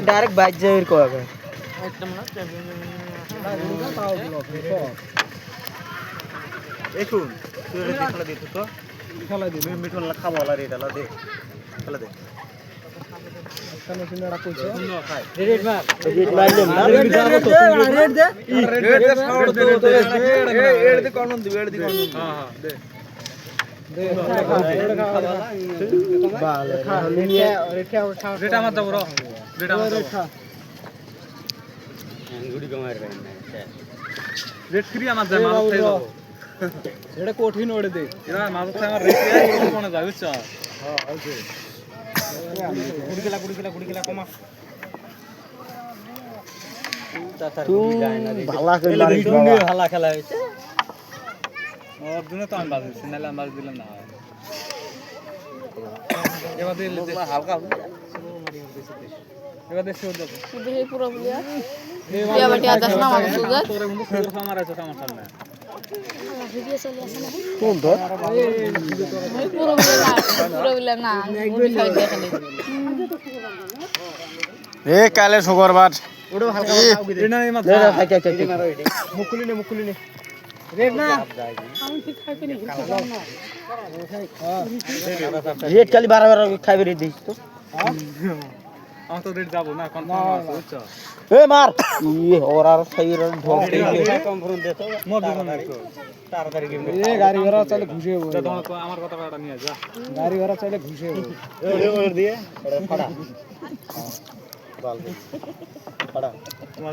direct bike যাই কবে দেখুন খেলা দিত তো খেলা দিবি মিঠুন খাবো রে এটা দে খেলা দে কঠিন ওড়ে দে ভালো খেলা হয়েছে অর্জুনে তো আমি বাজছি নাহলে আমি বাজ দিলাম না এবার দেশে পুরো কালে শুক্রবার রেট খালি 12 খাইবে রে দিস তো আমি তো রেট যাব না কনফার্ম আছে বুঝছো এ মার ই ওর আর সাইর ঢোক দিয়ে কনফার্ম দে তো মোর দিন তাড়াতাড়ি গেম এ গাড়ি ঘোড়া চলে ঘুষে তো আমার কথাটা নিয়ে যা গাড়ি ঘোড়া চলে ঘুষে ওর দিয়ে ফড়া বাল ফড়া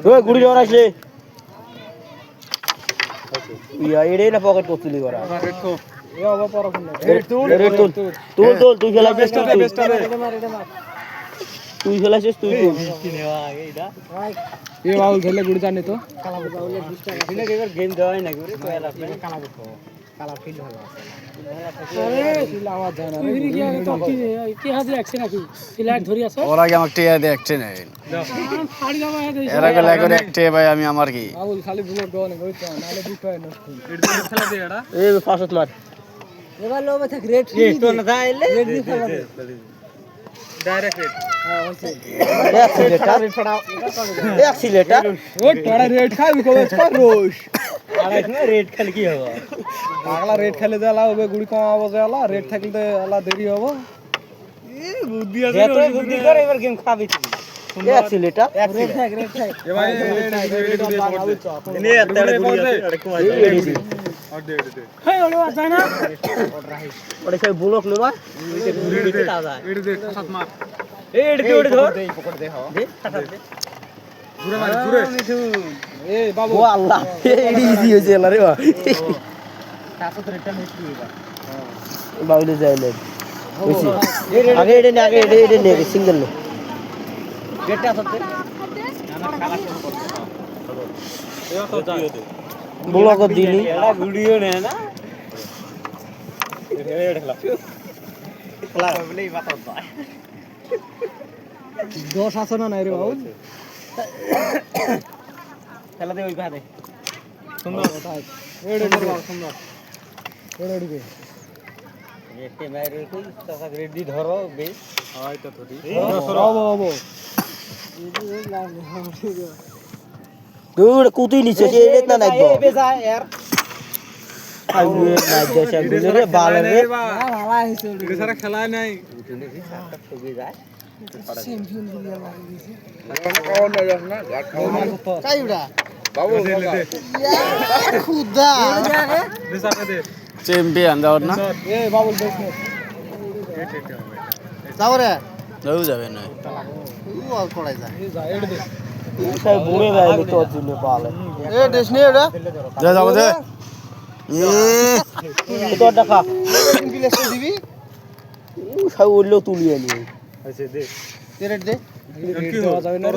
ওই গুড়ি জোর আসলে ইয়া এড়ে না পকেট করছিলি ওরা রেট তো এ বাবা পরক্ষণ তুল তুই খেলা বেস্ট তুই খেলাছিস তুই এ বাউল খেলে গুড়ি জানি তো কালা বাউলে 20 টাকা দিলে এবার গেম দেওয়াই না গুড়ি তো এলা কালা বুঝো কালা ফিল ভালো আছে আরে ফিল আওয়াজ যায় না রে কি হাজি অ্যাকশন নাকি ফিলাইট ধরি আছে ওরা কি আমাকে টিয়া দিয়ে অ্যাকশন নাই ফাড়ি যাবা এরা কে লাগে একটা ভাই আমি আমার কি বাউল খালি বুলেট দাও না কইতো নালে দুটো নষ্ট এটা খেলা দে এডা এ ফাসত মার এবার লোবে থাক রেড তো না যাইলে রেড দি খেলা দে डायरेक्ट रेट हां वैसे एक्सीलेटर ओए थोड़ा रेट खा भी को रोश আরে না রেট খেলে কি হবে আগলা রেট খেলে দেলা হবে গুড়ি কম আওয়াজ আলা রেট থাকলে আলা দেরি হবে এ বুদ্ধি আছে রে বুদ্ধি করে এবার গেম খাবি তুই एक्सीलेटर রেট থাক এ ভাই নে এতড়ে গুড়ি আছে আরে কমাই और दे हे ओले आ ना ओले से ब्लॉक ले भाई इते घुरी दे ताजा इड दे साथ मार ए इड के ओडे धर पकड़ दे हां दे साथ दे घुरे मार घुरे ए बाबू ओ अल्लाह एडी इजी हो जेला रे बा साथ रिटर्न हिस्ट्री होगा हां बाबूले जाइले आगे एडे ने आगे एडे ने सिंगल ले गेटा सत्ते ना खाला ए तो दियो दे ब्लॉक दिली एड़ा वीडियो ने ना रेड खेला खेला बोले बात होता है दोष আছে না নাই রে বাবু খেলা দে ওই ভাবে সুন্দর এড়ে ধরো সুন্দর এড়ে দিবে এতে মাইরে কই টাকা রেডি ধরো বে হয় তো থরি বাবু दूर कूती नीचे जे इतना नहीं दो ए बेजा यार आइए ना जैसे गुजरे बाल रे भाला है से रे सारा खेला नहीं ठोके जाए चैंपियन दुनिया मारी दिसे कौन ना जाना काई उड़ा बाबू यार खुदा दे सारा दे चैंपियन जाओ ना ए बाबू देख जाओ रे जाऊ যাবে না ও আর পড়াই যায় এই যা এড দে সব বুড়ে গায়ে তো দিলে পালে এ দেশনি এটা যা যাও দে এ তো টাকা বিলেস দিবি সব ওইলো তুলিয়ে নিয়ে আচ্ছা দে রেট দে রেট দেওয়া যাবে না